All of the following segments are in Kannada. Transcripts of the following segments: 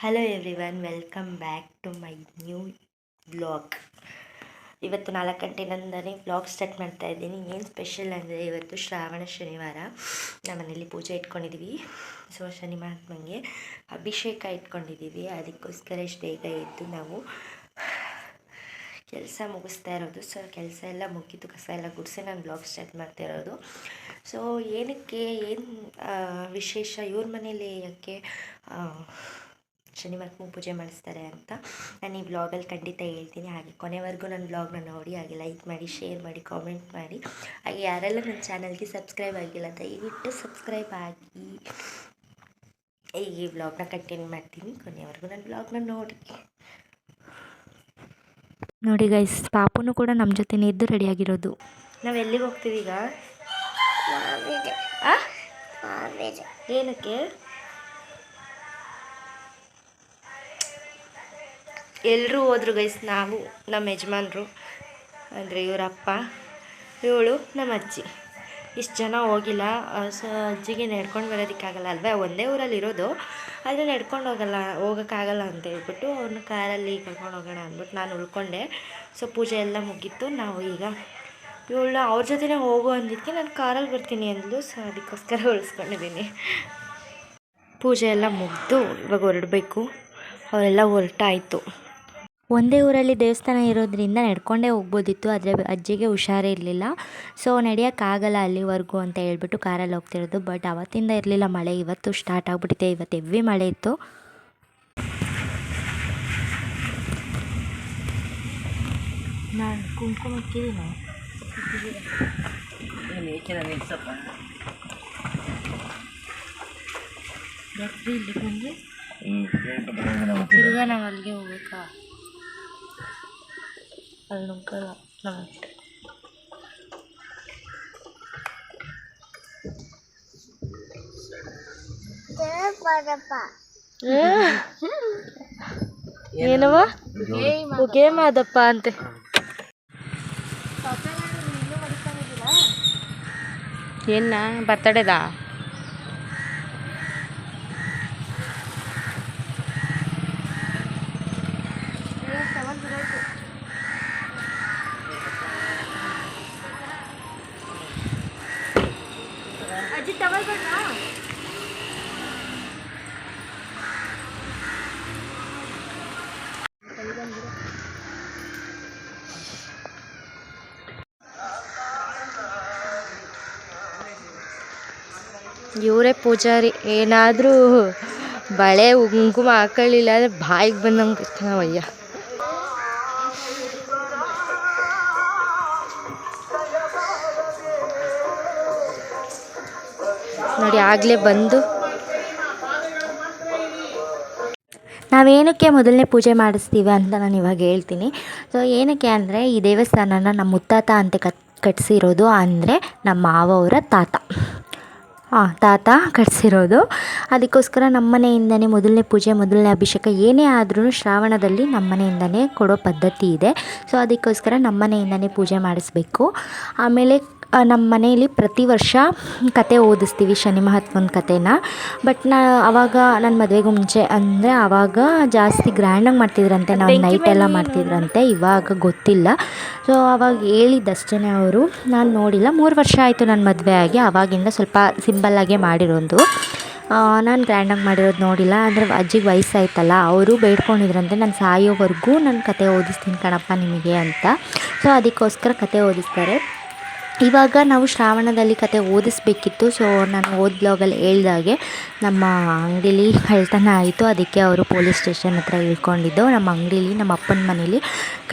Hello everyone, welcome back to my new vlog. ಇವತ್ತು 4 ಗಂಟೆಯಿಂದಲೇ ವ್ಲಾಗ್ ಸ್ಟಾರ್ಟ್ ಮಾಡ್ತಾ ಇದ್ದೀನಿ. ಏನು ಸ್ಪೆಷಲ್ ಅಂದರೆ ಇವತ್ತು ಶ್ರಾವಣ ಶನಿವಾರ. ನಮ್ಮ ಮನೇಲಿ ಪೂಜೆ ಇಟ್ಕೊಂಡಿದ್ದೀವಿ. ಸೊ ಶನಿ ಮಹಾತ್ಮಂಗೆ ಅಭಿಷೇಕ ಇಟ್ಕೊಂಡಿದ್ದೀವಿ. ಅದಕ್ಕೋಸ್ಕರ ಇಷ್ಟು ಬೇಗ ಎದ್ದು ನಾವು ಕೆಲಸ ಮುಗಿಸ್ತಾ ಇರೋದು. ಸೊ ಕೆಲಸ ಎಲ್ಲ ಮುಗಿದು ಕಸ ಎಲ್ಲ ಗುಡಿಸಿ ನಾನು ಬ್ಲಾಗ್ ಸ್ಟಾರ್ಟ್ ಮಾಡ್ತಾ ಇರೋದು. ಸೊ ಏನಕ್ಕೆ ಏನು ವಿಶೇಷ ಇವ್ರ ಮನೇಲಿ ಯಾಕೆ ಶನಿ ಮಹಾತ್ಮ ಪೂಜೆ ಮಾಡಿಸ್ತಾರೆ ಅಂತ ನಾನು ಈ ವ್ಲಾಗಲ್ಲಿ ಖಂಡಿತ ಹೇಳ್ತೀನಿ. ಹಾಗೆ ಕೊನೆವರೆಗೂ ನನ್ನ ವ್ಲಾಗ್ನ ನೋಡಿ, ಹಾಗೆ ಲೈಕ್ ಮಾಡಿ, ಶೇರ್ ಮಾಡಿ, ಕಾಮೆಂಟ್ ಮಾಡಿ. ಹಾಗೆ ಯಾರೆಲ್ಲ ನನ್ನ ಚಾನಲ್ಗೆ ಸಬ್ಸ್ಕ್ರೈಬ್ ಆಗಿಲ್ಲ ದಯವಿಟ್ಟು ಸಬ್ಸ್ಕ್ರೈಬ್ ಆಗಿ. ಈ ವ್ಲಾಗ್ನ ಕಂಟಿನ್ಯೂ ಮಾಡ್ತೀನಿ. ಕೊನೆವರೆಗೂ ನನ್ನ ವ್ಲಾಗ್ನ ನೋಡಿ ಗೈಸ್, ಪಾಪುನು ಕೂಡ ನಮ್ಮ ಜೊತೆನೇ ಇದ್ದು ರೆಡಿಯಾಗಿರೋದು. ನಾವು ಎಲ್ಲಿಗೆ ಹೋಗ್ತೀವಿ ಈಗ? ಏನಕ್ಕೆ? ಎಲ್ಲರೂ ಹೋದ್ರು ಗೈಸ್. ನಾವು, ನಮ್ಮ ಯಜಮಾನ್ರು ಅಂದರೆ ಇವರಪ್ಪ, ಇವಳು, ನಮ್ಮ ಅಜ್ಜಿ, ಇಷ್ಟು ಜನ ಹೋಗಿಲ್ಲ. ಸೊ ಅಜ್ಜಿಗೆ ನಡ್ಕೊಂಡು ಬರೋದಕ್ಕಾಗಲ್ಲ ಅಲ್ವೇ, ಒಂದೇ ಊರಲ್ಲಿ ಇರೋದು, ಆದರೆ ನಡ್ಕೊಂಡು ಹೋಗೋಕ್ಕಾಗಲ್ಲ ಅಂತ ಹೇಳ್ಬಿಟ್ಟು ಅವ್ರನ್ನ ಕಾರಲ್ಲಿ ಕರ್ಕೊಂಡು ಹೋಗೋಣ ಅಂದ್ಬಿಟ್ಟು ನಾನು ಉಳ್ಕೊಂಡೆ. ಸೊ ಪೂಜೆ ಎಲ್ಲ ಮುಗೀತು. ನಾವು ಈಗ ಇವಳು ಅವ್ರ ಜೊತೆನೇ ಹೋಗು ಅಂದಿದ್ದಕ್ಕೆ ನಾನು ಕಾರಲ್ಲಿ ಬರ್ತೀನಿ ಅಂದ್ಲು. ಸೊ ಅದಕ್ಕೋಸ್ಕರ ಉಳಿಸ್ಕೊಂಡಿದ್ದೀನಿ. ಪೂಜೆ ಎಲ್ಲ ಮುಗಿದು ಇವಾಗ ಹೊರಡಬೇಕು. ಅವರೆಲ್ಲ ಹೊರಟಾಯಿತು. ಒಂದೇ ಊರಲ್ಲಿ ದೇವಸ್ಥಾನ ಇರೋದ್ರಿಂದ ನಡ್ಕೊಂಡೇ ಹೋಗ್ಬೋದಿತ್ತು, ಆದರೆ ಅಜ್ಜಿಗೆ ಹುಷಾರೇ ಇರಲಿಲ್ಲ. ಸೊ ನಡೆಯೋಕ್ಕಾಗಲ್ಲ ಅಲ್ಲಿವರೆಗೂ ಅಂತ ಹೇಳ್ಬಿಟ್ಟು ಕಾರಲ್ಲಿ ಹೋಗ್ತಿರೋದು. ಬಟ್ ಅವತ್ತಿಂದ ಇರಲಿಲ್ಲ ಮಳೆ, ಇವತ್ತು ಸ್ಟಾರ್ಟ್ ಆಗಿಬಿಟ್ಟಿದೆ. ಇವತ್ತು ಹೆವಿ ಮಳೆ ಇತ್ತು. ನಾನು ಕುಂಕುಮ ಇಕ್ಕಿದ್ದೀನಿ. ಇಲ್ಲಿ ಬಂದು ತಿರ್ಗಾ ನಾವು ಅಲ್ಲಿಗೆ ಹೋಗ್ಬೇಕಾ? ಅಲ್ಲಿ ನುಗ್ಗಲ್ಲ ನಮಗೆ. ಏನವ ಗೇಮ್ ಆದಪ್ಪ ಅಂತೆ. ಏನ ಬರ್ತಡೇದಾ? ಅಜ್ಜಿ ಟವಲ್ ಬೇಡ? ಇವರೇ ಪೂಜಾರಿ. ಏನಾದರೂ ಬಳೆ ಕುಂಕುಮ ಹಾಕೊಳ್ಳಿಲ್ಲ ಅಂದರೆ ಬಾಯಿಗೆ ಬಂದಂಗೆ ನಾವಯ್ಯ. ನೋಡಿ ಆಗಲೇ ಬಂದು ನಾವೇನಕ್ಕೆ ಮೊದಲನೇ ಪೂಜೆ ಮಾಡಿಸ್ತೀವಿ ಅಂತ ನಾನು ಇವಾಗ ಹೇಳ್ತೀನಿ. ಸೊ ಏನಕ್ಕೆ ಅಂದರೆ ಈ ದೇವಸ್ಥಾನನ ನಮ್ಮ ಮುತ್ತಾತ ಅಂತ ಕಟ್ಸಿರೋದು, ಅಂದರೆ ನಮ್ಮ ಮಾವವರ ತಾತ ಕಟ್ಸಿರೋದು. ಅದಕ್ಕೋಸ್ಕರ ನಮ್ಮ ಮನೆಯಿಂದನೇ ಮೊದಲನೇ ಪೂಜೆ, ಮೊದಲನೇ ಅಭಿಷೇಕ ಏನೇ ಆದ್ರೂ ಶ್ರಾವಣದಲ್ಲಿ ನಮ್ಮ ಮನೆಯಿಂದನೇ ಕೊಡೋ ಪದ್ಧತಿ ಇದೆ. ಸೊ ಅದಕ್ಕೋಸ್ಕರ ನಮ್ಮ ಮನೆಯಿಂದನೇ ಪೂಜೆ ಮಾಡಿಸ್ಬೇಕು. ಆಮೇಲೆ ನಮ್ಮ ಮನೆಯಲ್ಲಿ ಪ್ರತಿ ವರ್ಷ ಕತೆ ಓದಿಸ್ತೀವಿ, ಶನಿ ಮಹಾತ್ಮನ ಕತೆನ. ಬಟ್ ಆವಾಗ ನನ್ನ ಮದುವೆಗೂ ಮುಂಚೆ ಅಂದರೆ ಆವಾಗ ಜಾಸ್ತಿ ಗ್ರ್ಯಾಂಡಾಗಿ ಮಾಡ್ತಿದ್ರಂತೆ, ನಾವು ನೈಟೆಲ್ಲ ಮಾಡ್ತಿದ್ರಂತೆ. ಇವಾಗ ಗೊತ್ತಿಲ್ಲ. ಸೊ ಆವಾಗ ಹೇಳಿದ್ದಷ್ಟೇ ಅವರು, ನಾನು ನೋಡಿಲ್ಲ. 3 ವರ್ಷ ಆಯಿತು ನನ್ನ ಮದುವೆ ಆಗಿ. ಆವಾಗಿಂದ ಸ್ವಲ್ಪ ಸಿಂಪಲ್ಲಾಗೇ ಮಾಡಿರೋದು, ನಾನು ಗ್ರ್ಯಾಂಡಾಗಿ ಮಾಡಿರೋದು ನೋಡಿಲ್ಲ. ಅಂದರೆ ಅಜ್ಜಿಗೆ ವಯಸ್ಸಾಯ್ತಲ್ಲ, ಅವರು ಬೇಡ್ಕೊಂಡಿದ್ರಂತೆ ನಾನು ಸಾಯೋವರೆಗೂ ನಾನು ಕತೆ ಓದಿಸ್ತೀನಿ ಕಣಪ್ಪ ನಿಮಗೆ ಅಂತ. ಸೊ ಅದಕ್ಕೋಸ್ಕರ ಕತೆ ಓದಿಸ್ತಾರೆ. ಇವಾಗ ನಾವು ಶ್ರಾವಣದಲ್ಲಿ ಕತೆ ಓದಿಸ್ಬೇಕಿತ್ತು. ಸೊ ನಾನು ಬ್ಲಾಗಲ್ಲಿ ಹೇಳ್ದಾಗೆ ನಮ್ಮ ಅಂಗಡೀಲಿ ಕಳ್ತನ ಆಯಿತು. ಅದಕ್ಕೆ ಅವರು ಪೊಲೀಸ್ ಸ್ಟೇಷನ್ ಹತ್ರ ಇಳ್ಕೊಂಡಿದ್ದು. ನಮ್ಮ ಅಂಗಡೀಲಿ ನಮ್ಮ ಅಪ್ಪನ ಮನೇಲಿ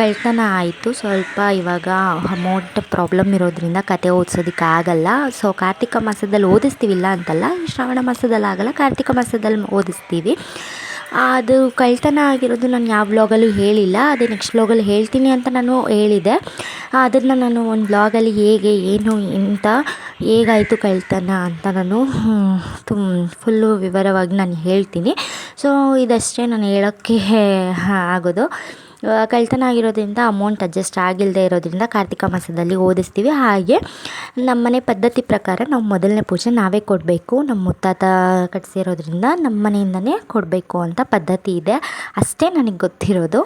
ಕಳ್ತನ ಆಯಿತು. ಸ್ವಲ್ಪ ಇವಾಗ ಅಮೌಂಟ್ ಪ್ರಾಬ್ಲಮ್ ಇರೋದ್ರಿಂದ ಕತೆ ಓದಿಸೋದಕ್ಕಾಗಲ್ಲ. ಸೊ ಕಾರ್ತಿಕ ಮಾಸದಲ್ಲಿ ಓದಿಸ್ತೀವಿಲ್ಲ ಅಂತಲ್ಲ, ಶ್ರಾವಣ ಮಾಸದಲ್ಲಿ ಆಗಲ್ಲ, ಕಾರ್ತಿಕ ಮಾಸದಲ್ಲಿ ಓದಿಸ್ತೀವಿ. ಅದು ಕಳ್ತನ ಆಗಿರೋದು ನಾನು ಯಾವ ವ್ಲಾಗಲ್ಲೂ ಹೇಳಿಲ್ಲ. ಅದೇ ನೆಕ್ಸ್ಟ್ ವ್ಲಾಗಲ್ಲಿ ಹೇಳ್ತೀನಿ ಅಂತ ನಾನು ಹೇಳಿದೆ. ಅದನ್ನು ನಾನು ಒಂದು ವ್ಲಾಗಲ್ಲಿ ಹೇಗೆ ಏನು ಎಂತ ಹೇಗಾಯಿತು ಕಳ್ತನ ಅಂತ ನಾನು ಫುಲ್ಲು ವಿವರವಾಗಿ ನಾನು ಹೇಳ್ತೀನಿ. ಸೊ ಇದಷ್ಟೇ ನಾನು ಹೇಳೋಕ್ಕೆ ಆಗೋದು. ಕಳ್ತನ ಆಗಿರೋದ್ರಿಂದ ಅಮೌಂಟ್ ಅಡ್ಜಸ್ಟ್ ಆಗಿಲ್ಲದೆ ಇರೋದ್ರಿಂದ ಕಾರ್ತಿಕ ಮಾಸದಲ್ಲಿ ಓದಿಸ್ತೀವಿ. ಹಾಗೆ ನಮ್ಮನೆ ಪದ್ಧತಿ ಪ್ರಕಾರ ನಾವು ಮೊದಲನೇ ಪೂಜೆ ನಾವೇ ಕೊಡಬೇಕು. ನಮ್ಮ ಮುತ್ತಾತ ಕಟ್ಸಿರೋದ್ರಿಂದ ನಮ್ಮ ಮನೆಯಿಂದನೇ ಕೊಡಬೇಕು ಅಂತ ಪದ್ಧತಿ ಇದೆ. ಅಷ್ಟೇ ನನಗೆ ಗೊತ್ತಿರೋದು.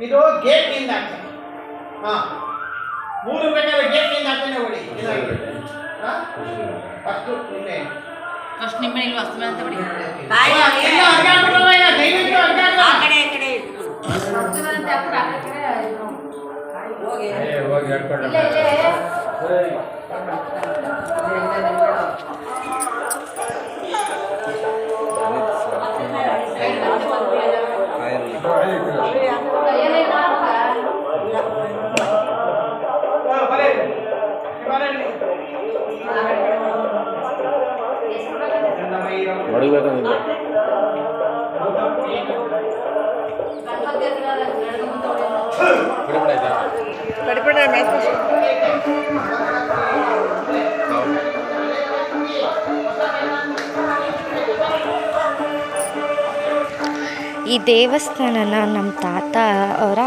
ಇದು ಗೇಟ್ ನಿಂದ ಆಚೆ. ಮೂರು ಬೇಕಾದ್ರೆ ಗೇಟ್ ನಿಂದ ಆಚೆನೆ ಹೊಡಿ. ಫಸ್ಟ್ ನಿಮ್ಮ ಇಲ್ಲಿ ವಸ್ತು ಅಂತ ಬಿಡಿ. ಈ ದೇವಸ್ಥಾನನ ನಮ್ಮ ತಾತ ಅವರ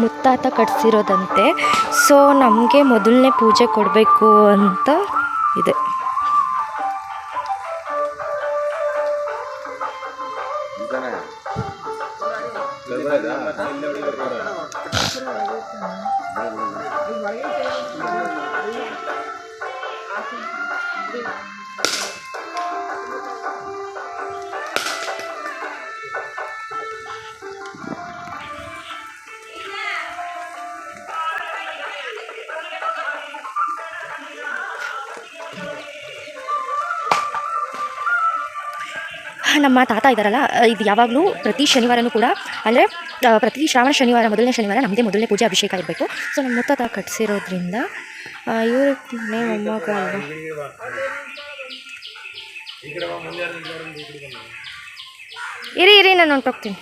ಮುತ್ತಾತ ಕಟ್ಸಿರೋದಂತೆ. ಸೊ ನಮಗೆ ಮೊದಲನೇ ಪೂಜೆ ಕೊಡಬೇಕು ಅಂತ ಇದೆ. ನಮ್ಮ ತಾತ ಇದ್ದಾರಲ್ಲ, ಇದು ಯಾವಾಗಲೂ ಪ್ರತಿ ಶನಿವಾರನೂ ಕೂಡ ಅಂದರೆ ಪ್ರತಿ ಶ್ರಾವಣ ಶನಿವಾರ ಮೊದಲನೇ ಶನಿವಾರ ನಮ್ಮದೇ ಮೊದಲನೇ ಪೂಜೆ ಅಭಿಷೇಕ ಇರಬೇಕು. ಸೊ ನಮ್ಮ ಮುತ್ತಾತ ಕಟ್ಸಿರೋದ್ರಿಂದ ಇವ್ರ ಮೊಮ್ಮಗ ಅಲ್ವಾ. ಇರಿ ನಾನು ಹೊಂಟೋಗ್ತೀನಿ.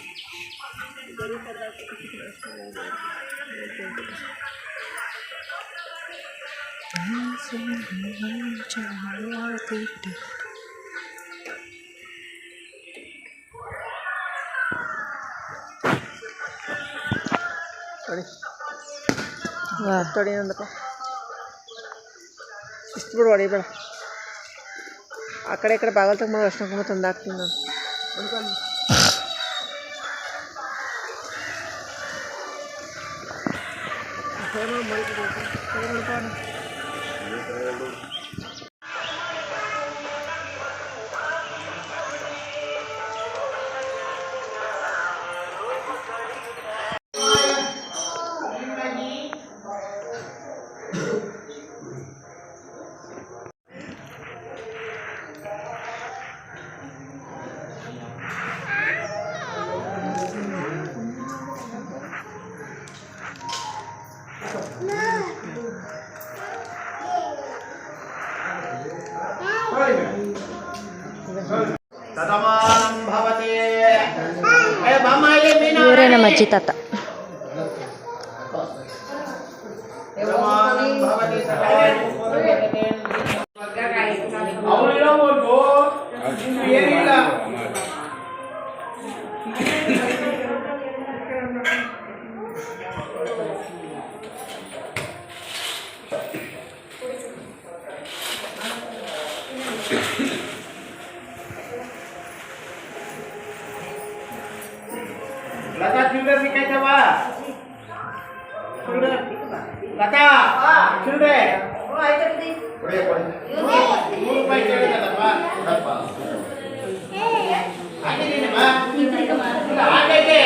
ತೊಡಿ ಅಂದಪ್ಪ ಇಷ್ಟು ಬಿಡು ಹೊಡಿಬೇಡ. ಆ ಕಡೆ ಈ ಕಡೆ ಬಾಗಲ್ ತಗೊಂಡು ಅಷ್ಟೊಂದು ತಂದು ಹಾಕ್ತೀನಿ ನಾನು. ಇವರೇ ನಮ್ಮ ಅಜ್ಜಿ ತಾತ. ಲತಾ ಚಿಲ್ಡ್ರೆ ಬೇಕಾಯ್ತವ ಲತಾ ಚಿಲ್ಡ್ರೆ ₹100 ಕೇಳಿದಲ್ಲಪ್ಪ ಹಾಕಿದ್ದೀನಮ್ಮ ಹಾಕೈತೆ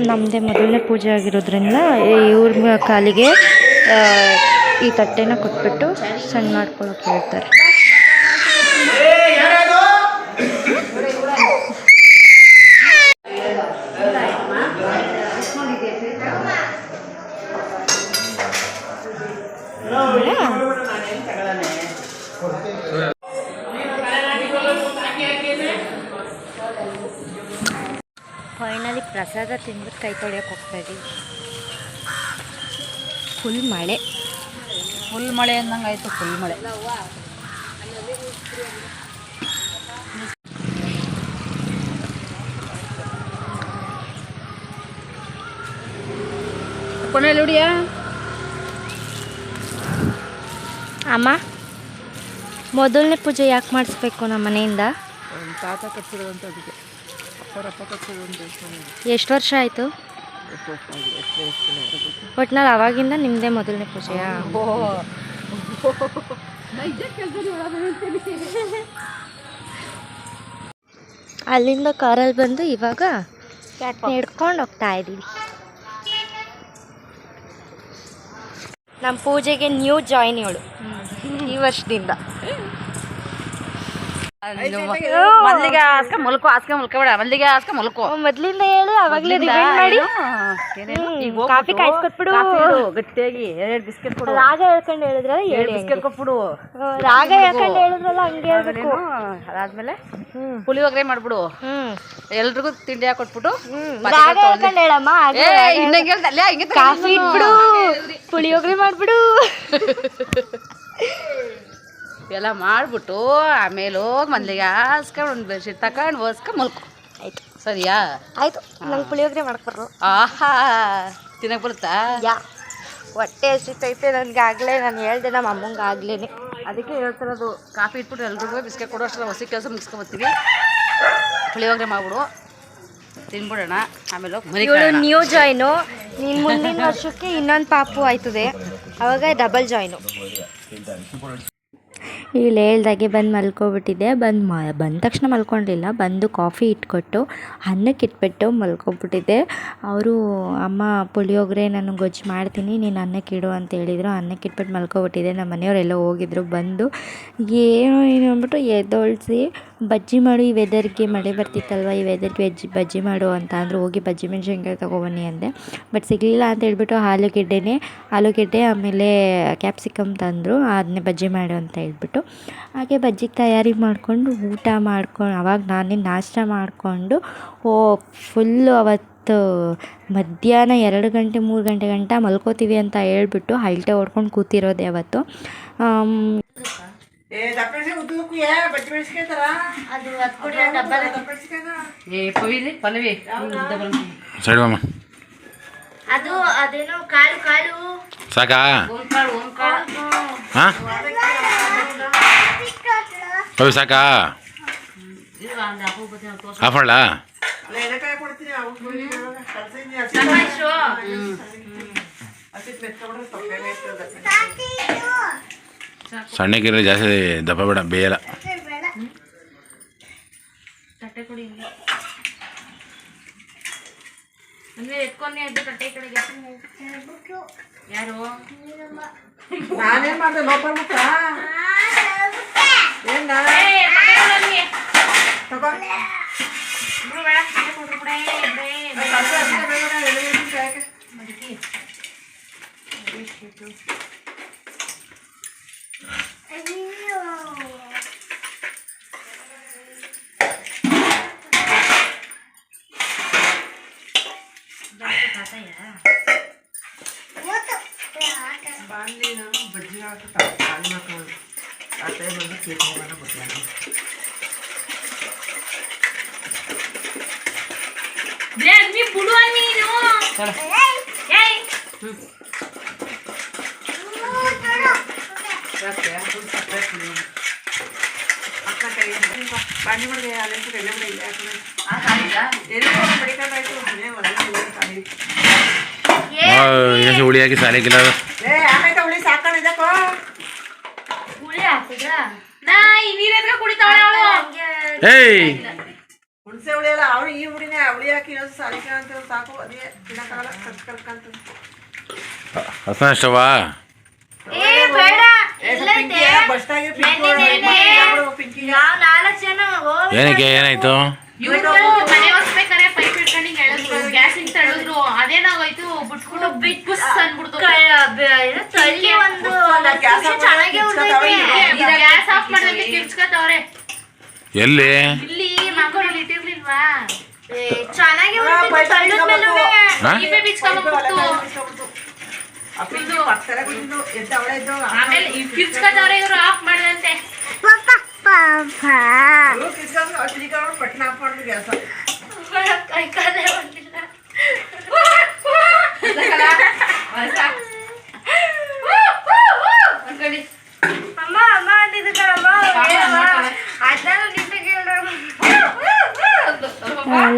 ನಮ್ಮದೇ ಮೊದಲನೇ ಪೂಜೆ ಆಗಿರೋದ್ರಿಂದ ಇವ್ರ ಕಾಲಿಗೆ ಈ ತಟ್ಟೆನ ಕೊಟ್ಬಿಟ್ಟು ಸಣ್ಣ ಮಾಡ್ಕೊಳಕ್ಕೆ ಹೇಳ್ತಾರೆ. ಫೈನಲಿ ಪ್ರಸಾದ ತಿಂದ್ಬಿಟ್ಟು ಕೈ ತೊಳೆಯೋಕೆ ಹೋಗ್ತಾ ಇದ್ದೀವಿ. ಫುಲ್ ಮಳೆ ಅಂದಂಗೆ ಆಯಿತು. ಫುಲ್ ಮಳೆ. ಕೊನೆಯಲ್ಲಿಡಿಯಾ ಅಮ್ಮ, ಮೊದಲನೇ ಪೂಜೆ ಯಾಕೆ ಮಾಡಿಸ್ಬೇಕು ನಮ್ಮ ಮನೆಯಿಂದ? ತಾತ ಕಟ್ಸಿರೋದಂತ ಅದಕ್ಕೆ ಅವರಪ್ಪ ಕಟ್ಸಿರೋದಂತ. ಎಷ್ಟು ವರ್ಷ ಆಯಿತು? ಒಟ್ನಲ್ಲಿ ಅವಾಗಿಂದ ನಿಮ್ಮದೇ ಮೊದಲನೇ ಪೂಜೆಯಾ? ಅಲ್ಲಿಂದ ಕಾರಲ್ಲಿ ಬಂದು ಇವಾಗ ನಡ್ಕೊಂಡು ಹೋಗ್ತಾ ಇದ್ದೀವಿ. ನಮ್ಮ ಪೂಜೆಗೆ ನ್ಯೂ ಜಾಯಿನ್ ಇವಳು ಈ ವರ್ಷದಿಂದ. ಮಲ್ಲಿಗೆ ಹಾಸ್ಕ ಮಲ್ಕೋಬೇಡ. ಮಲ್ಲಿಗೆ ಹಾಸ್ಕ ಮಲ್ಕೋ. ಮೊದ್ಲಿಂದ ಹೇಳಿ ಅವಾಗಲೇ ರಿವೈಂಡ್ ಮಾಡಿ. ಕಾಫಿ ಕಾಯಿಸ್ಕೊಟ್ಬಿಡು ಗಟ್ಟಿಯಾಗಿ 2 ಬಿಸ್ಕೆಟ್ ಕೊಡು. ರಾಗ ಹೇಳ್ಕೊಂಡು ಹೇಳಿದ್ರಲ್ಲ, 2 ಬಿಸ್ಕೆಟ್ ಕೊಟ್ಬಿಡು. ರಾಗ ಹೇಳ್ಕೊಂಡು ಹೇಳಿದ್ರಲ್ಲ ಹಂಗೆ ಹೇಳ್ಬೇಕು. ಅದಾದ್ಮೇಲೆ ಪುಳಿಯೋಗರೆ ಮಾಡ್ಬಿಡು. ಎಲ್ರಿಗೂ ತಿಂಡಿ ಹಾಕೊಟ್ಬಿಟ್ಟು ರಾಗ ಹೇಳ್ಕೊಂಡು ಹೇಳಮ್ಮ. ಕಾಫಿ ಇಟ್ಬಿಡು, ಪುಳಿಯೋಗರೆ ಮಾಡ್ಬಿಡು. ಎಲ್ಲ ಮಾಡ್ಬಿಟ್ಟು ಆಮೇಲೆ ಹೋಗಿ ಮಲ್ಲಿಗೆ ಹಾಸ್ಕೊಂಡು ಒಂದು ಬೆಡ್ಶೀಟ್ ತಗೊಂಡು ಓಸ್ಕೊಂಡು ಮಲ್ಕೊ. ಆಯ್ತು, ಸರಿಯಾ? ಆಯ್ತು. ನಂಗೆ ಪುಳಿಯೋಗರೆ ಮಾಡಕ್ ಬರೋ. ಆಹಾ, ತಿನ್ನಕ್ಕೆ ಬರುತ್ತಾ? ಹೊಟ್ಟೆ ಹಸಿತೈತೆ ನನಗೆ. ಆಗಲೇ ನಾನು ಹೇಳ್ದೆ ನಮ್ಮ ಅಮ್ಮಂಗೆ ಆಗ್ಲೇನೆ. ಅದಕ್ಕೆ ಹೇಳ್ತಿರೋದು, ಕಾಫಿ ಇಟ್ಬಿಟ್ಟು ಎಲ್ರಿಗೂ ಬಿಸ್ಕೆಟ್ ಕೊಡೋ ಅಷ್ಟರ ಹೊಸ ಕೆಲಸ ಮುಗಿಸ್ಕೊಬರ್ತೀವಿ. ಪುಳಿಯೋಗರೆ ಮಾಡ್ಬಿಡು, ತಿನ್ಬಿಡೋಣ. ಆಮೇಲೆ ಇವಳು ನ್ಯೂ ಜಾಯ್ನು. ನೀನು ಮುಂದಿನ ವರ್ಷಕ್ಕೆ ಇನ್ನೊಂದು ಪಾಪು ಆಯ್ತದೆ, ಅವಾಗ ಡಬಲ್ ಜಾಯ್ನು. ಇಲ್ಲಿ ಹೇಳ್ದಾಗೆ ಬಂದು ಮಲ್ಕೊಬಿಟ್ಟಿದ್ದೆ. ಬಂದ ತಕ್ಷಣ ಮಲ್ಕೊಂಡಿಲ್ಲ, ಬಂದು ಕಾಫಿ ಇಟ್ಕೊಟ್ಟು ಅನ್ನಕ್ಕೆ ಇಟ್ಬಿಟ್ಟು ಮಲ್ಕೊಬಿಟ್ಟಿದ್ದೆ. ಅವರು ಅಮ್ಮ ಪುಳಿಯೋಗರೆ ನಾನು ಗೊಜ್ಜು ಮಾಡ್ತೀನಿ, ನೀನು ಅನ್ನಕ್ಕೆ ಇಡು ಅಂತ ಹೇಳಿದರು. ಅನ್ನಕ್ಕೆ ಇಟ್ಬಿಟ್ಟು ಮಲ್ಕೊಬಿಟ್ಟಿದ್ದೆ. ನಮ್ಮ ಮನೆಯವರೆಲ್ಲ ಹೋಗಿದ್ರು. ಬಂದು ಏನು ಅಂದ್ಬಿಟ್ಟು ಎದ್ದೊಳಿಸಿ ಬಜ್ಜಿ ಮಾಡು, ಈ ವೆದರ್ಗೆ ಮಳೆ ಬರ್ತಿತ್ತಲ್ವ, ಈ ವೆದರ್ಗೆ ಬಜ್ಜಿ ಮಾಡು ಅಂತ ಅಂದರು. ಹೋಗಿ ಬಜ್ಜಿ ಮೆಣಸಿನ್ಕಾಯಿ ತೊಗೊಬನ್ನಿ ಅಂದೆ, ಬಟ್ ಸಿಗಲಿಲ್ಲ ಅಂತ ಹೇಳ್ಬಿಟ್ಟು ಆಲೂಗೆಡ್ಡೆ ಆಮೇಲೆ ಕ್ಯಾಪ್ಸಿಕಮ್ ತಂದರು. ಅದನ್ನೇ ಬಜ್ಜಿ ಮಾಡು ಅಂತ ಹೇಳ್ಬಿಟ್ಟು ಹಾಗೆ ಬಜ್ಜಿಗೆ ತಯಾರಿ ಮಾಡಿಕೊಂಡು ಊಟ ಮಾಡ್ಕೊಂಡು ಅವಾಗ ನಾನೇ ನಾಷ್ಟ ಮಾಡಿಕೊಂಡು ಫುಲ್ಲು ಅವತ್ತು ಮಧ್ಯಾಹ್ನ 2 ಗಂಟೆ 3 ಗಂಟೆ ಗಂಟ ಮಲ್ಕೋತೀವಿ ಅಂತ ಹೇಳ್ಬಿಟ್ಟು ಹಲ್ಟೆ ಹೊಡ್ಕೊಂಡು ಕೂತಿರೋದೆ ಅವತ್ತು. ಸೈಡ್ ಮಾಮ ಅದು ಅದೇನೋ ಕಾಳು ಸಾಕಾ? ಹಾಂ ಅವಿ ಸಾಕಾ? ಆಫ್ ಮಾಡಲಾ? ಸಣ್ಣಕ್ಕಿರಲಿ, ಜಾಸ್ತಿ ದಪ್ಪ ಬೇಡ, ಬೇಯಲ್ಲ. ಯಾರು ನಾನೇನ್ ಮಾಡ್ದೆ ಲೋಪರ್ ಮುಖ ಏನ ತಗೋ ಬಾಂಡ್ಲಿ ನಾನು ಬಜ್ಜಿ ಹಾಕಿ ಖಾಲಿ ಮಾಡ್ಕೊಂಡು ಆ ಟೈಮ್ ಬಂದು ಕೇಕ್ ಹೋಗೋಣ ಗೊತ್ತಿಲ್ಲ. ಬಾಂಡಿ ಮಾಡಿದೆ ಅಲ್ಲಂತೂ ಎಣ್ಣೆ ಮಾಡಿ ಇಲ್ಲ ಇನ್ನೊಂದು ಹುಳಿ ಹಾಕಿ ಸಾಲಿಗಿಲ್ಲ. ಆಮೇಲೆ ಹುಳಿ ಸಾಕೋಣ ಇದಕ್ಕೋ ಏಯ್ ಹುಣಸೆ ಹುಳಿ ಅಲ್ಲ, ಅವಳು ಈ ಹುಡಿನೇ ಹುಳಿ ಹಾಕಿ ಇನ್ನೊಂದು ಸಾಲಿಕ ಅಂತ ಸಾಕು. ಅದೇ ತಿನ್ನಕ್ಕಾಗಲ್ಲ, ಕರ್ಕಂತ ಹಸನ ಇಷ್ಟವಾ? ಏನಕ್ಕೆ ಏನಾಯ್ತು? ಮನೆ ಹೊಸ್ಬೇಕಾರೆ ಪೈಪ್ ಇಟ್ಕೊಂಡು ಗ್ಯಾಸ್ ಹಿಂಗ್ ತಳ್ಳಿದ್ರು, ಅದೇನಾಗೋಯ್ತು ಬಿಟ್ಬಿಟ್ಟು ಬಿಟ್ ಬುಸ್ ಅಂದ್ಬಿಡ್ತು. ಗ್ಯಾಸ್ ಆಫ್ ಮಾಡಿದ್ರೆ ಕಿರ್ಚ್ಕೊತವ್ರೆ. ಎಲ್ಲಿ? ಇಲ್ಲಿ ಮಕ್ಕಳು ಇಟ್ಟಿರ್ಲಿಲ್ವಾ? ಚೆನ್ನಾಗಿ ಆಮೇಲೆ ಕಿರ್ಚ್ಕೊತವ್ರೆ ಇವ್ರು ಆಫ್ ಮಾಡಿದಂತೆ. ಪಟ್ನ ಆಫ್ ಮಾಡಿದ್ರು ಗ್ಯಾಸ. ಕೈ ಕಾಲೇ ಬಂದಿಲ್ಲ.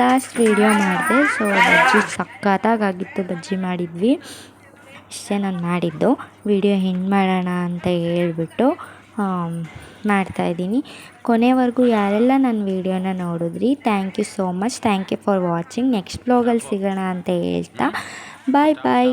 ಲಾಸ್ಟ್ ವಿಡಿಯೋ ಮಾಡಿದೆ. ಸೊ ಬಜ್ಜಿ ಸಖತ್ತಾಗಿತ್ತು, ಬಜ್ಜಿ ಮಾಡಿದ್ವಿ. ಇಷ್ಟೇ ನಾನು ಮಾಡಿದ್ದು. ವಿಡಿಯೋ ಹೆಂಗೆ ಮಾಡೋಣ ಅಂತ ಹೇಳ್ಬಿಟ್ಟು ಮಾಡ್ತಾಯಿದ್ದೀನಿ. ಕೊನೆವರೆಗೂ ಯಾರೆಲ್ಲ ನನ್ನ ವೀಡಿಯೋನ ನೋಡಿದ್ರಿ, thank you so much. Thank you for watching. Next ಬ್ಲಾಗಲ್ಲಿ ಸಿಗೋಣ ಅಂತ ಹೇಳ್ತಾ ಬಾಯ್ ಬಾಯ್.